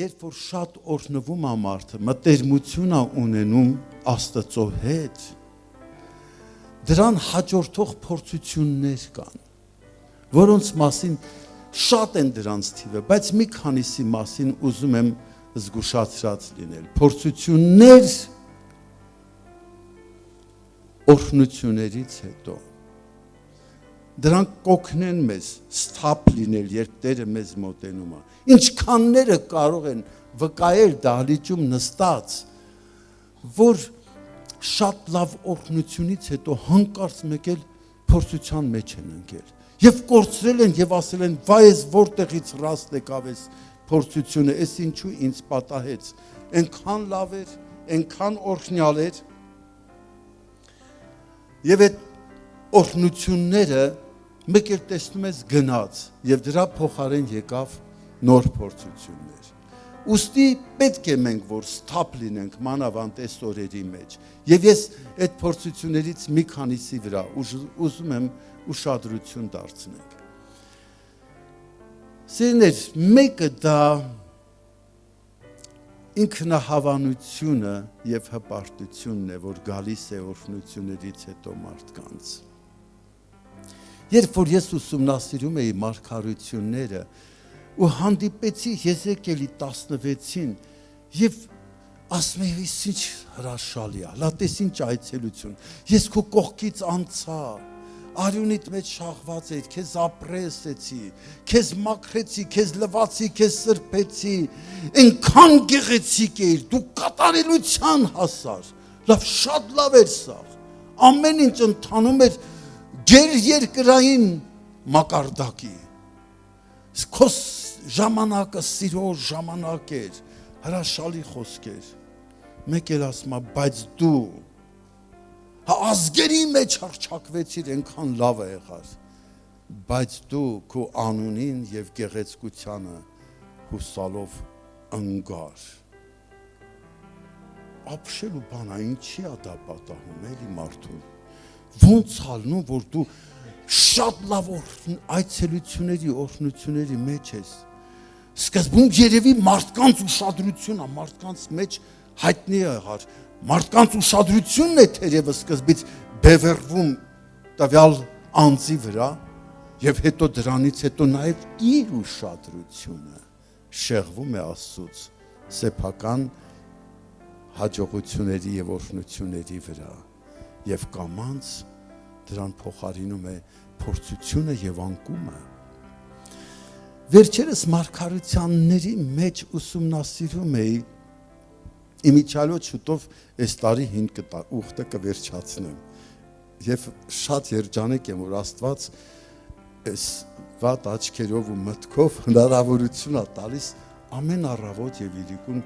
երբ որ շատ օրհնվում է մարդը, մտերմություն է ունենում Աստծո հետ, դրան հաջորդող փորձություններ կան, որոնց մասին շատ են դրանց թիվը, բայց մի քանիսի մասին ուզում եմ զգուշացրած լինել։ Փորձություններ օրհնություններից հետո դրանք կօգնեն մեզ սթափ լինել, երբ Տերը մեզ մոտենում է։ Ինչքանները կարող են վկայել դահլիճում նստած, որ շատ լավ օրհնությունից հետո հանկարծ մեկել փորձության մեջ են ընկել։ Եվ կորցրել են եւ ասել են՝ «Վայ, ես որտեղից ռաստ եկավ այս փորձությունը, այս ինչու ինձ պատահեց»։ Այնքան լավ էր, այնքան օրհնյալ էր։ Եվ այդ օրհնությունները մեկ էլ տեսնում ես գնաց եւ դրա փոխարեն եկավ նոր փորձություններ։ Ուստի պետք է մենք որ սթափ լինենք մանավանդ այս օրերի մեջ։ Եվ ես այդ փորձություններից մի քանիսի վրա ուզում եմ ուշադրություն դարձնենք։ Սիրներ, մեկը դա ինքնահավանությունը եւ հպարտությունն է, որ գալիս է օրհնություններից հետո մարդկանց։ Երբ որ ես ուսումնասիրում էի մարգարությունները ու հանդիպեցի Եզեկիելի 16-ին եւ ասում էի, ինչ հրաշալի է, լատես ինչ այցելություն։ Ես քո կողքից անցա, արյունիդ մեջ շաղված էի, քեզ ապրեսեցի, քեզ մաքրեցի, քեզ լվացի, քեզ սրբեցի, այնքան գեղեցիկ էիր, դու կատարելության հասար։ Լավ, շատ լավ էր սա։ Ամեն ինչ ընթանում էր գեր երկրային մակարդակի։ Քո ժամանակը սիրո ժամանակ էր, հրաշալի խոսքեր։ Մեկ էլ ասում է, բայց դու ազգերի մեջ հռչակվեցիր, այնքան լավ է եղար, բայց դու քո անունին եւ գեղեցկությանը հուսալով ընկար։ Ապշելու բանա, ինչի է դա պատահում, էլի մարդուն։ Ոնց ալնում, որ դու շատ լավ այցելությունների, օրհնությունների մեջ ես։ Սկզբում երևի մարդկանց ուշադրությունն է, մարդկանց մեջ հայտնի է եղար, մարդկանց ուշադրությունն է թերևս սկզբից բևեռվում տվյալ անձի վրա, եւ հետո դրանից հետո նաեւ իր ուշադրությունը շեղվում է Աստծուց սեփական հաջողությունների եւ օրհնությունների վրա, եւ կամանց դրան փոխարինում է փորձությունը եւ անկումը։ Վերջերս մարգարությանների մեջ ուսումնասիրում էի, իմիջիալոց շուտով այս տարի 5 ուխտը կվերջացնեմ եւ շատ երջանիկ եմ, որ Աստված այս վատ աչքերով ու մտքով հնարավորություն է տալիս ամեն առավոտ եւ իրիկուն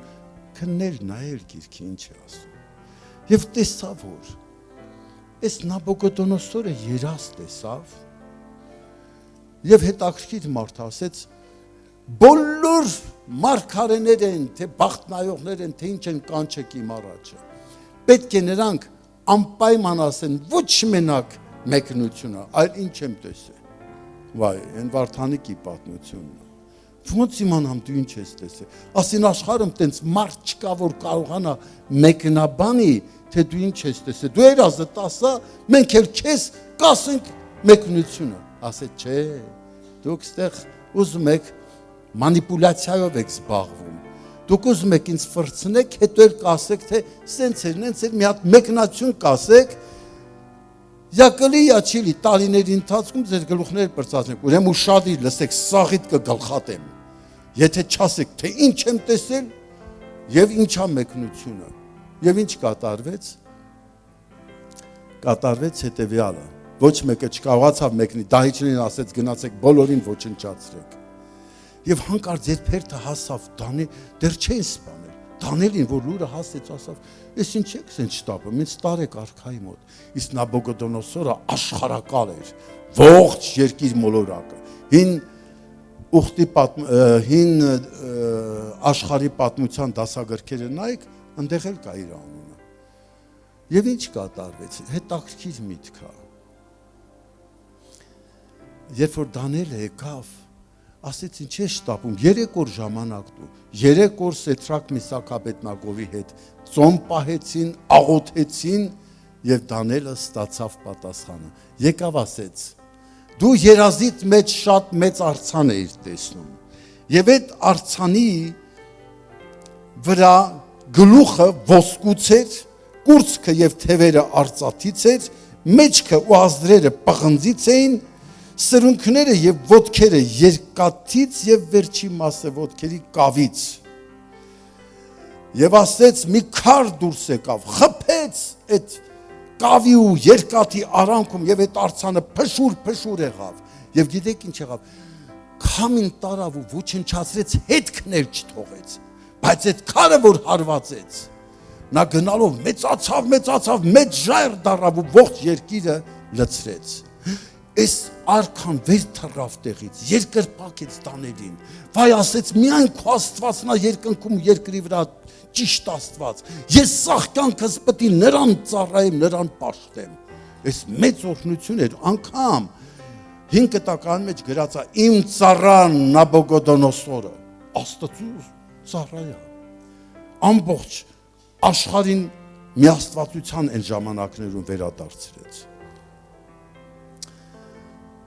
քննել նայել գիրքի ինչ է ասում։ Եվ տեսա, որ այս Նաբուկոդոնոսորը երազ տեսավ եւ հետաքրքիր մարդ ասեց, բոլոր մարգարեներ են, թե բախտնայողներ են, թե ինչ են կանչեք իմ առաջը։ Պետք է նրանք անպայման ասեն ոչ մենակ մեկնությունը, այլ ինչ եմ տեսել։ Վայ, այն Վարդանիկի պատմությունն է։ Ոնց իմանամ դու ինչ ես տեսել։ Ասին աշխարհում տենց մարդ չկա, որ կարողանա մեկնաբանի, թե դու ինչ ես տեսել։ Դու երազը տասա, մենք էլ քեզ կասենք մեկնությունը։ Ասեց, չէ, դուք ստեղ ուզում եք մանիպուլյացիայով եք զբաղվում։ Դուք ուզում եք ինձ ֆրցնեք, հետո էլ կասեք, թե սենց էր, նենց էր, մի հատ մեկնություն կասեք, յակլի յաչիլի տարիների ընթացքում ձեր գլուխները պրծացնեք, ուրեմն ուշադիր լսեք, սաղիդ կգլխատեմ։ Եթե չասեք, թե ինչ եմ տեսել եւ ինչա մեկնությունը։ Եվ ինչ կատարվեց։ Կատարվեց հետեւյալը։ Ոչ մեկը չկարողացավ մեկնի, դահիճներին ասեց գնացեք բոլորին ոչնչացրեք։ Եվ հանկարծ երբ հերթը հասավ Դանիել, դեռ չէին սպանել։ Դանիելին, որ լուրը հասեց, ասավ, «Էս ինչ եք սենց շտապը, ինձ տարեք արքայի մոտ»։ Իսկ Նաբուկոդոնոսորը աշխարհակալ էր, ողջ երկիր մոլորակը։ Հին աշխարհի պատմության դասագրքերը նայեք, այնտեղ էլ կա իր անունը։ Եվ ինչ կատարվեց, հետաքրքիր միտք է։ Երբ որ Դանիելը եկավ, ասեց ինչ է շտապում, 3 օր ժամանակ դու, 3 օր Սեդրակ Միսակ Աբեդնագովի հետ ծոմ պահեցին, աղոթեցին եւ Դանիելը ստացավ պատասխանը։ Եկավ ասեց. դու երազիդ մեջ շատ մեծ արձան էիր տեսնում։ Եվ այդ արձանի վրա գլուխը ոսկուց էր, կուրծքը եւ թևերը արծաթից էր, մեջքը ու ազդրերը պղնձից էին, սրունքները եւ ոտքերը երկաթից եւ վերջի մասը ոտքերի կավից։ Եվ ասեց մի քար դուրս եկավ, խփեց այդ կավի ու երկաթի արանքում եւ այդ արձանը փշուր եղավ։ Եվ գիտեք ինչ եղավ։ Քամին տարավ ու ոչնչացրեց, հետքներ չթողեց։ Բայց այդ քարը որ հարվածեց, նա գնալով մեծացավ, մեծ ժայռ դառավ ու ողջ երկիրը լցրեց։ Այս արքան վեր թռավ տեղից, երկրպագեց Դանիելին։ Վայ ասեց, միայն քո Աստվածն է երկնքում երկրի վրա ճիշտ Աստված։ Ես սաղ կյանքս պետք է նրան ծառայեմ, նրան պաշտեմ։ Այս մեծ օրհնություն էր, անգամ 5 տականի մեջ գրած է իմ ծառան Նաբուկոդոնոսորը, Աստծո ծառայա։ Ամբողջ աշխարհին միաստվածության այն ժամանակներում վերադարձրեց։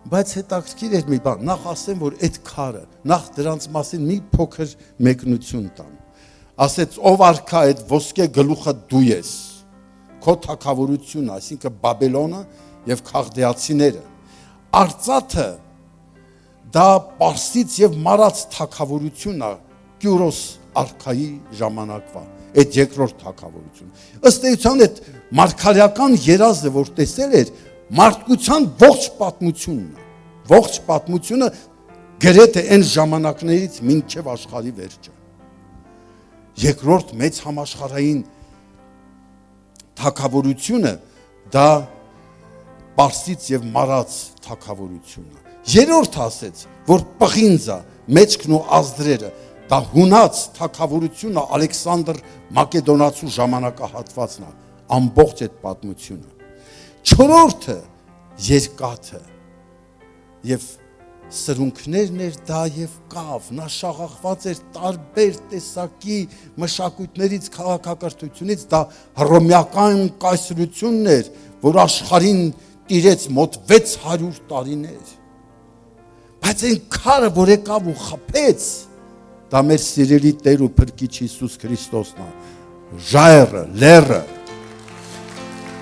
Բայց հետաքրքիր էր մի բան, նախ ասեմ, որ այդ քարը, նախ դրանց մասին մի փոքր մեկնություն տամ։ Ասեց, ով արքա այդ ոսկե գլուխը դու ես, քո թագավորությունը, այսինքն Բաբելոնը եւ քաղդեացիները։ Արծաթը դա Պարսից եւ Մարաց թագավորությունն է, Կյուրոս արքայի ժամանակվա, այդ երկրորդ թագավորությունը։ Ըստ էության այդ մարգարեական երազը, որ տեսել էր, մարդկության ողջ պատմությունը գրեթե այն ժամանակներից մինչև աշխարհի վերջը։ Երկրորդ մեծ համաշխարհային թագավորությունը դա Պարսից եւ Մարաց թագավորությունն է։ Երրորդ ասեց, որ պղինձը, մեջքն ու ազդրերը դա հունաց թագավորությունը Ալեքսանդր Մակեդոնացու ժամանակահատվածն է, ամբողջ այդ պատմությունը։ Չորրորդը երկաթը եւ սրունքներն էր դա եւ կավ, նա շաղախված էր տարբեր տեսակի մշակույթներից, քաղաքակրթությունից, դա հռոմեական կայսրությունն էր, որ աշխարհին տիրեց մոտ 600 տարիներ։ Բայց այն քարը, որ եկավ ու խփեց, դա մեր սիրելի Տեր ու Փրկիչ Հիսուս Քրիստոսն է, ժայռը, լեռը,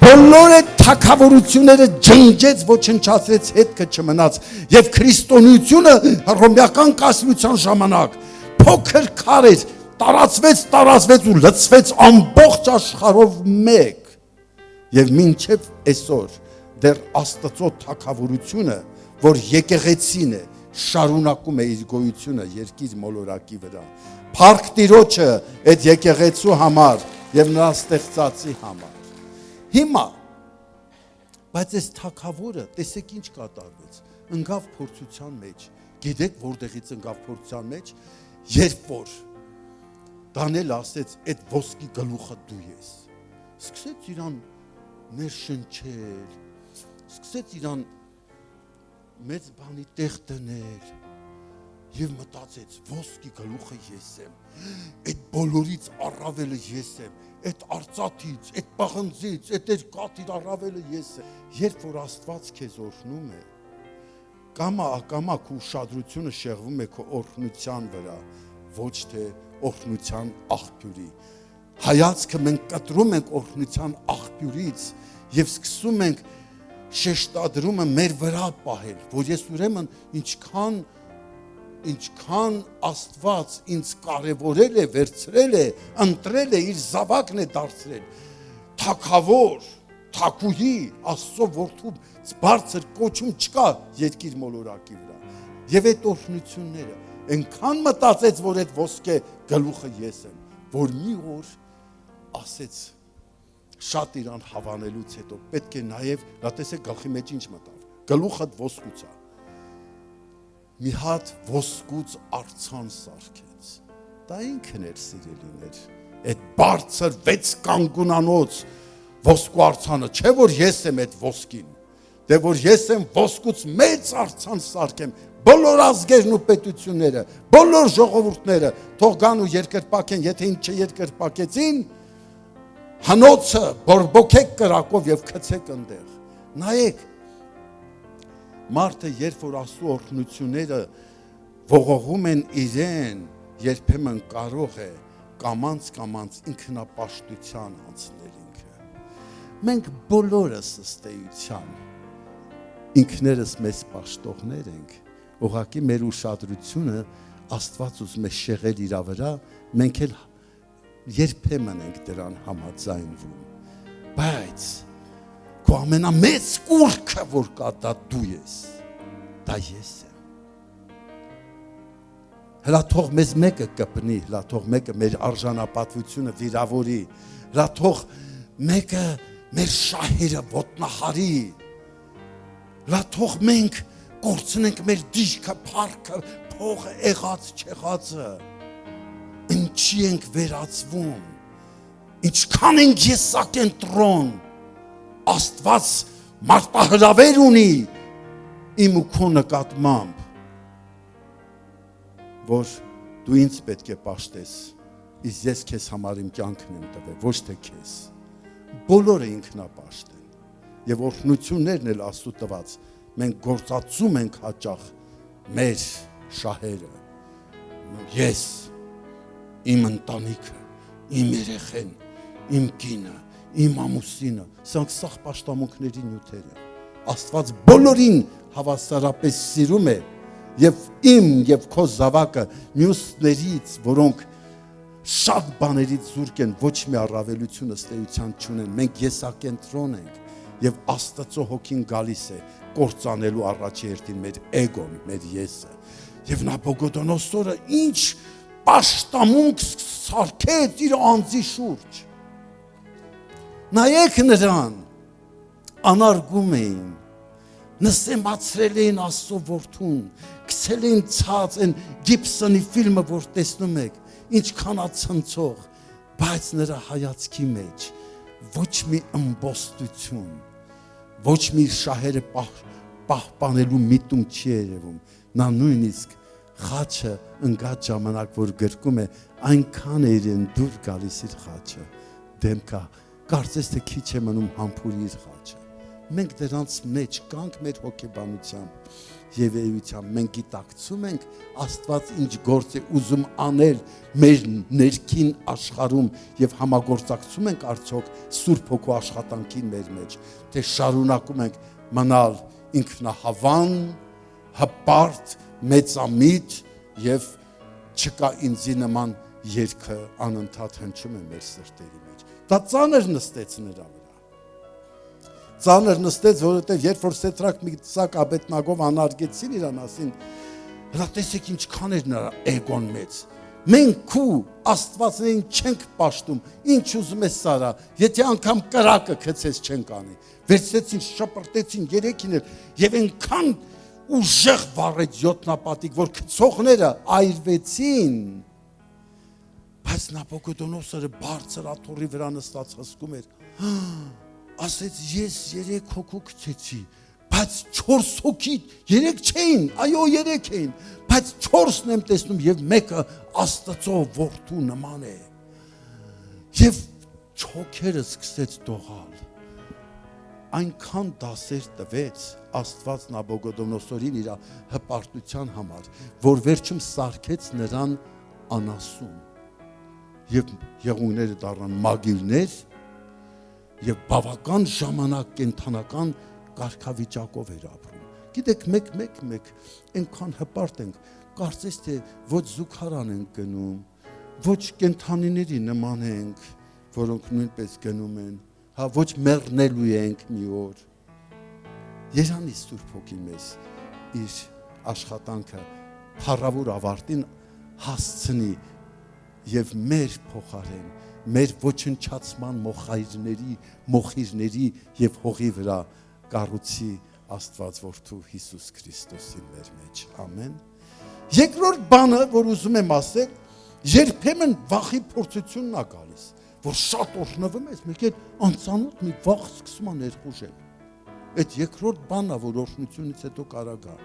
բոլոր այդ թագավորությունները ջնջեց, ոչնչացրեց, հետքը չմնաց, եւ քրիստոնեությունը հռոմեական կայսրության ժամանակ փոքր քար էր, տարածվեց ու լցվեց ամբողջ աշխարհով մեկ, եւ մինչեւ այսօր դեռ Աստծո թագավորությունը, որ եկեղեցին է, շարունակում է իր գոյությունը երկիր մոլորակի վրա։ Փառք Տիրոջը այդ եկեղեցու համար եւ նրա ստեղծածի համար։ Հիմա, բայց այս թագավորը, տեսեք ինչ կատարվեց, ընկավ փորձության մեջ, գիտեք որտեղից ընկավ փորձության մեջ, երբ որ Դանիելը ասեց, այդ ոսկի գլուխը դու ես, սկսեց իրան ներշնչել, սկսեց իրան մեծ բանի տեղ դնել եւ մտածեց, ոսկի գլուխը ես եմ, այդ բոլորից առավելը ես եմ, այդ արծաթից, այդ պղնձից, այդ երկաթից առավելը ես եմ։ Երբ որ Աստված քեզ օրհնում է, կամա ակամա քո ուշադրությունը շեղվում է քո օրհնության վրա, ոչ թե օրհնության աղբյուրի։ Հայացքը մենք կտրում ենք օրհնության աղբյուրից եւ սկսում ենք շեշտադրումը մեր վրա պահել, որ ես ուրեմն ինչքան Աստված ինձ կարևորել է, վերցրել է, ընտրել է, իր զավակն է դարձրել, թագավոր, թագուհի, Աստծո որդու բարձր կոչում չկա երկիր մոլորակի վրա։ Եվ այդ օրհնությունները այնքան մտածեց, որ այդ ոսկե գլուխը ես եմ, որ մի օր ասեց, շատ իրան հավանելուց հետո պետք է նաև, դա տեսեք գլխի մեջ ինչ մտավ, գլուխը ոսկուց է, մի հատ ոսկուց արցան սարքեց, դա ինքն էր սիրելիներ, այդ բարձր 6 կանգունանոց ոսկու արցանը, չէ որ ես եմ այդ ոսկին, դե որ ես եմ ոսկուց մեծ արցան սարքեմ, բոլոր ազգերն ու պետությունները, բոլոր ժողովուրդները թող գան ու երկրպագեն, եթե ինչ չերկրպագեցին, հնոցը բորբոքեք կրակով եւ քցեք այնտեղ։ Նայեք, մարդը երբ որ Աստծո օրհնությունները ողողում են իրեն, երբեմն կարող է կամանց ինքնապաշտության անցնել ինքը։ Մենք բոլորս ըստ էության ինքներս մեծ պաշտողներ ենք, ուղղակի մեր ուշադրությունը Աստված ուզում է շեղել իր վրա, մենք էլ երբեմն ենք դրան համաձայնվում, բայց քո ամենամեծ կուռքը որ կա դա դու ես, դա ես եմ։ Հլա թող մեզ մեկը կպնի, հլա թող մեկը մեր արժանապատվությունը վիրավորի, հլա թող մեկը մեր շահերը ոտնահարի, հլա թող մենք կորցնենք մեր դիժքը, փառքը, փողը, եղած չեղածը, ինչի ենք վերածվում, ինչքան ենք եսակենտրոն, Աստված մարտահրավեր ունի իմ ու քո նկատմամբ, որ դու ինձ պետք է պաշտես, իսկ ես քեզ համար իմ կյանքն եմ տվել, ոչ թե քեզ։ Բոլորը ինքնապաշտ են, եւ օրհնություններն էլ Աստծո տված, մենք գործածում ենք հաճախ մեր շահերը, ես, իմ ընտանիքը, իմ երեխեն, իմ կինը, իմ ամուսինը, սրանք սաղ պաշտամունքների նյութեր են։ Աստված բոլորին հավասարապես սիրում է եւ իմ եւ քո զավակը մյուսներից, որոնք շատ բաներից զուրկ են, ոչ մի առավելություն ըստ էության չունեն։ Մենք եսակենտրոն ենք եւ Աստծո հոգին գալիս է կործանելու առաջի հերթին մեր էգոն, մեր եսը։ Եվ Նաբուգոդոնոսորը ինչ պաշտամունք սարքեց իր անձի շուրջ։ Նայեք նրան, անարգում էին, նսեմացրել էին Աստծո որդուն, գցել էին ցած են Գիբսոնի ֆիլմը, որ տեսնում եք, ինչքան ացնցող, բայց նրա հայացքի մեջ ոչ մի ըմբոստություն, ոչ մի շահերը պահպանելու միտում չի երևում, նա նույնիսկ խաչը ընկած ժամանակ, որ գրկում է, այնքան է իրեն դուր գալիս իր խաչը, դեմքա, կարծես թե քիչ է մնում համբուրի իր խաչը։ Մենք դրանց մեջ կանք մեր հոգեբանությամբ եւ էությամբ, մենք գիտակցում ենք Աստված ինչ գործ է ուզում անել մեր ներքին աշխարհում եւ համագործակցում ենք արդյոք Սուրբ Հոգու աշխատանքին մեր մեջ, թե շարունակում ենք մնալ ինքնահավան, հպարտ, մեծամիտ եւ չկա ինձի նման երգը անընդհատ հնչում է մեր սրտերի մեջ։ Դա ծանր նստեց նրա վրա։ Ծանր նստեց, որովհետև երբ որ Սեդրակ Միսակ Աբեդնագով անարգեցին իրան, ասին, հլա տեսեք ինչքան էր նրա էգոն մեծ։ Մենք ու Աստվածներին չենք պաշտում, ինչ ուզում է Սարա, եթե անգամ կրակը քցես չենք անի։ Վերցրեցին, շպրտեցին երեքին էլ եւ այնքան ուժեղ վառեց յոթնապատիկ, որ քցողները այրվեցին։ Բայց Նաբուգոդոնոսորը բարձր աթոռի վրա նստած հսկում էր, ասեց ես 3 հոգու գցեցի, բայց 4 հոգի, 3 չէին, այո 3 էին, բայց 4-ն եմ տեսնում եւ մեկը Աստծո որդու նման է։ Եվ չոքերը սկսեց դողալ։ Այնքան դասեր տվեց Աստված Նաբուգոդոնոսորին իր հպարտության համար, որ վերջում սարքեց նրան անասուն։ Եվ եղունգները դառան մագիլներ եւ բավական ժամանակ կենթանական կարգավիճակով էր ապրում։ Գիտեք, մեկ այնքան հպարտ ենք, կարծես թե ոչ զուգարան ենք գնում, ոչ կենթանիների նման ենք, որոնք նույնպես գնում են, հա ոչ մեռնելու ենք մի օր։ Երանի Սուրբ Հոգին մեզ իր աշխատանքը փառավոր ավարտին հասցնի եւ մեր փոխարեն մեր ոչնչացման մոխիրների եւ հողի վրա կառուցի Աստված որդու Հիսուս Քրիստոսին մեր մեջ։ Ամեն։ Երկրորդ բանը, որ ուզում եմ ասել, երբեմն վախի փորձությունն է գալիս, որ շատ օրհնվում ես, մեկ էլ անծանոթ մի վախ սկսում է ներխուժել։ Այդ երկրորդ բանն է, որ օրհնությունից հետո կարա գա։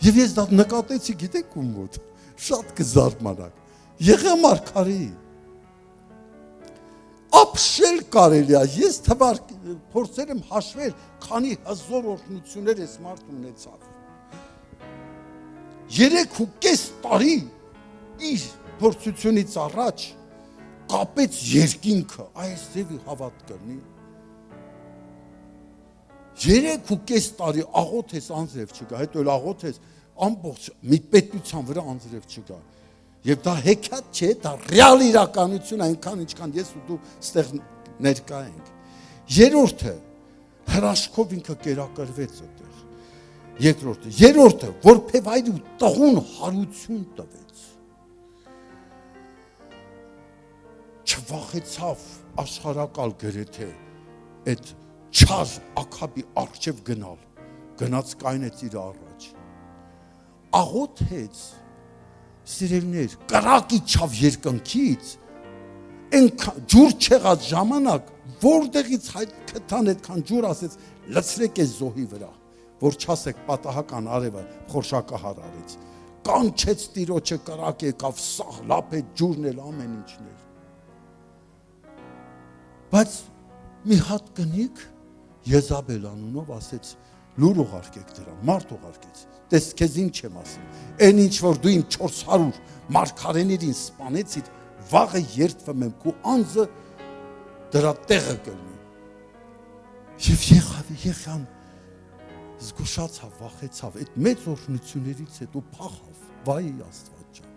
Եվ ես դա նկատեցի, գիտեք ում մոտ, շատ կզարմանաք։ Եղեմարքարի ապշել կարելի է, ես փորձել եմ հաշվել, քանի հազար օրհնություններ այս մարդ ունեցավ։ 3.5 տարի իր փորձությունից առաջ կապեց երկինքը, այս ձևի հավատ կրնի։ 3.5 տարի աղոթ ես անձրև չկա, հետո էլ աղոթ ես ամբողջ մի պետության վրա անձրև չկա։ Եվ դա հեքիաթ չէ, դա ռեալ իրականություն է, այնքան ինչքան ես ու դու ստեղ ներկա ենք։ Երրորդը հրաշքով ինքը կերակրվեց այդտեղ։ Երրորդը որբևայր ու տղուն հարություն տվեց։ Չվախեցավ աշխարհակալ գրեթե այդ չար Աքաբի առջև գնաց կայնեց իր առաջ։ Աղոթեց, սիրելիներ, կրակ իջավ երկնքից, այնքան ջուր չեղած ժամանակ, որտեղից քթան այդքան ջուր ասեց, լցրեք այս զոհի վրա, որ չասեք պատահական արևը խորշակահար արեց։ Կանչեց Տիրոջը, կրակ եկավ, սաղ լափեց ջուրն էլ ամեն ինչն էր։ Բայց մի հատ կնիկ Եզաբել անունով ասեց, լուր ուղարկեք դրան, մարդ ուղարկեց, տես քեզ ինչ եմ ասում, այն ինչ որ դու իմ 400 մարգարեներին սպանեցիր, վաղը երդվում եմ քո անձը դրա տեղը կլինի։ Եվ եղան զգուշացավ, վախեցավ, այդ մեծ օրհնություններից հետո փախավ, վայ Աստված ջան։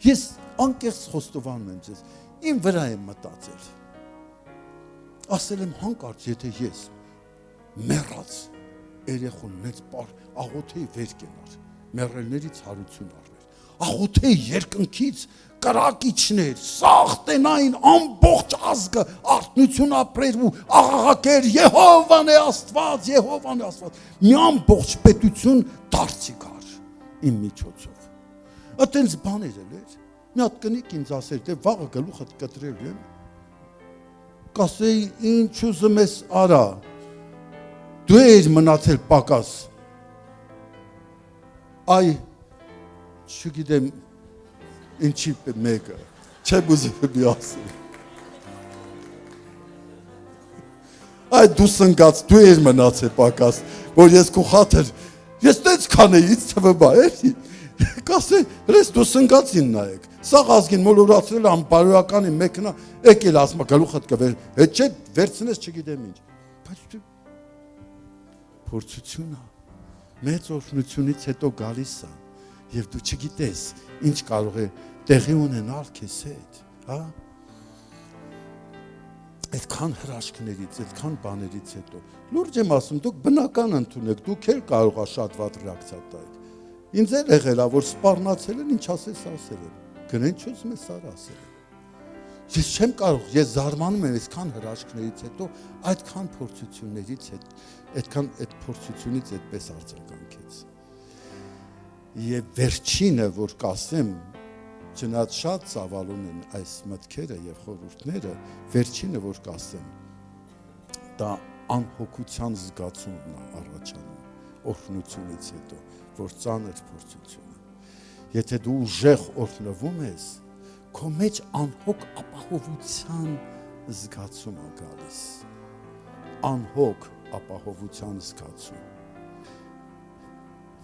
Ես անկեղծ խոստովանում եմ ձեզ, իմ վրա եմ մտածել։ Ասել եմ հանկարծ, եթե ես մեռած երեխուն մեծ աղոթեի վեր կենար, մեռելներից հարություն առներ, աղոթեի երկնքից կրակ իջներ, սաղ տենային ամբողջ ազգը արթնություն ապրեր ու աղաղակեր, Եհովան է Աստված, Եհովան է Աստված, մի ամբողջ պետություն դարձի գար իմ միջոցով։ Այդտենց բաներ էր, մի հատ կնիկ ինձ ասել, դե վաղը գլուխդ կտրելու եմ, կասեի ինչ ուզում ես արա, դու ես մնացել պակաս, այ չգիտեմ ինչի մեկը, չեմ ուզում մի ասել, այ դու սնգած, դու ես մնացել պակաս, որ ես քո խաթր, ես տենց կանեի, ինձ թվա էլի, կասեի, հրես դու սնգածին նայեք, սաղ ազգին մոլորացրել ամբարոյականի մեկնա, եկել ասմա գլուխդ կվեր, հետ չէ վերցնես չգիտեմ ինչ, բայց դու փորձությունա, մեծ օրհնությունից հետո գալիս է, և դու չգիտես, ինչ կարող է տեղի ունենալ քեզ հետ, հա? Այդքան հրաշքներից, այդքան բաներից հետո, լուրջ եմ ասում, դուք բնական ընդունեք, դուք էլ կարող է շատ վատ ռեակցիա տայք, ինձ էլ եղել է, որ սպառնացել են, ինչ ասես ասել եմ, գնեն չուզում ես արա ասել եմ, ես չեմ կարող, ես զարմանում եմ այսքան հրաշքներից հետո, այդքան փորձություններից հետ, այդքան այդ փորձությունից այդպես արձագանքեց։ Եվ վերջինը, որ կասեմ, չնայած շատ ծավալուն են այս մտքերը եւ խորհուրդները, վերջինը, որ կասեմ, դա անհոգության զգացումն է առաջանում, օրհնությունից հետո, որ ծանր փորձություն է։ Եթե դու ուժեղ օրհնվում ես, քո մեջ անհոգ ապահովության զգացում է գալիս, անհոգ ապահովության զգացում։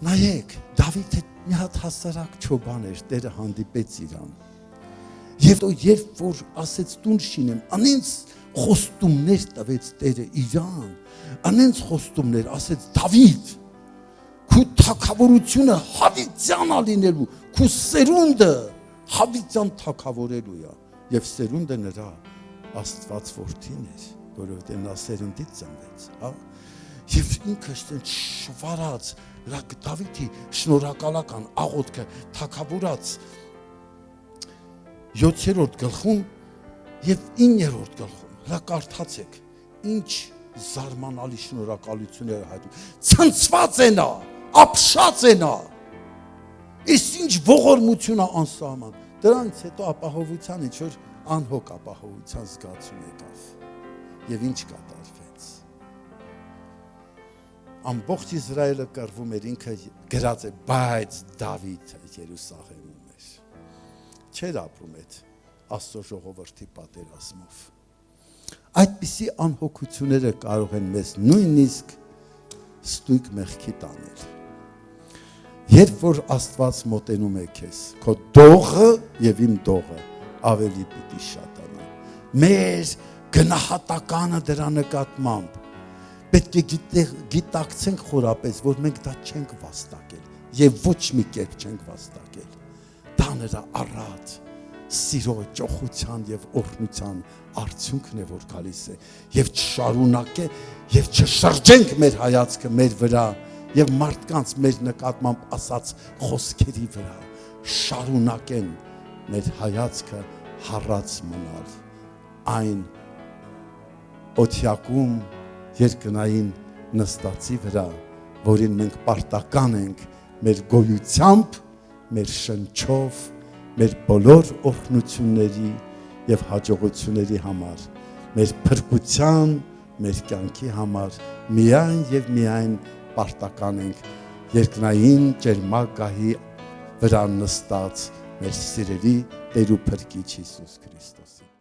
Նայեք, Դավիթը մի հատ հասարակ չոբան էր, Տերը հանդիպեց իրան։ Եվ երբ որ ասեց տուն շինեմ, անենց խոստումներ տվեց Տերը իրան, անենց խոստումներ ասեց Դավիթ, քու թագավորությունը հավիտյան լինելու, քու սերունդը հավիտյան թագավորելու է, եւ սերունդը նրա Աստված որդին էր, որովհետեւ նա սերունդից ծնվեց, հա? Եվ ինքը շվարած, Դավիթի շնորհակալական աղոթքը թագավորած 7-րդ գլխում եւ 9-րդ գլխում, հա կարդացեք, ինչ զարմանալի շնորհակալություններ հայտնում, ցնցված է նա, ապշած է նա, Իս ինչ ողորմություն է անսահման, դրանից հետո ապահովության ինչ որ անհոգ ապահովության զգացում եկավ, եւ ինչ կատարվեց։ ամբողջ Իսրայելը կռվում էր, ինքը գրած է, բայց Դավիթը Երուսաղեմում էր։ Չէր ապրում այդ Աստծո ժողովրդի պատերազմով։ Այդպիսի անհոգությունները կարող են մեզ նույնիսկ ստույգ մեղքի տանել։ Երբ որ Աստված մոտենում է քեզ, քո դողը եւ իմ դողը ավելի պիտի շատանա։ Մեր գնահատականը դրա նկատմամբ պետք է գիտակցենք խորապես, որ մենք դա չենք վաստակել եւ ոչ մի կերպ չենք վաստակել։ Դա նրա առատ սիրո, ճոխության եւ օրհնության արդյունքն է, որ գալիս է եւ չշարունակե եւ չշրջենք մեր հայացքը մեր վրա եւ մարդկանց մեր նկատմամբ ասած խոսքերի վրա, շարունակեն մեր հայացքը հառած մնալ այն օթյակում երկնային նստածի վրա, որին մենք պարտական ենք մեր գոյությամբ, մեր շնչով, մեր բոլոր օրհնությունների եւ հաջողությունների համար, մեր փրկության, մեր կյանքի համար միայն եւ միայն պարտական ենք երկնային ջերմագահի վրա նստած մեր սիրելի Տեր ու Փրկիչ Հիսուս Քրիստոսին։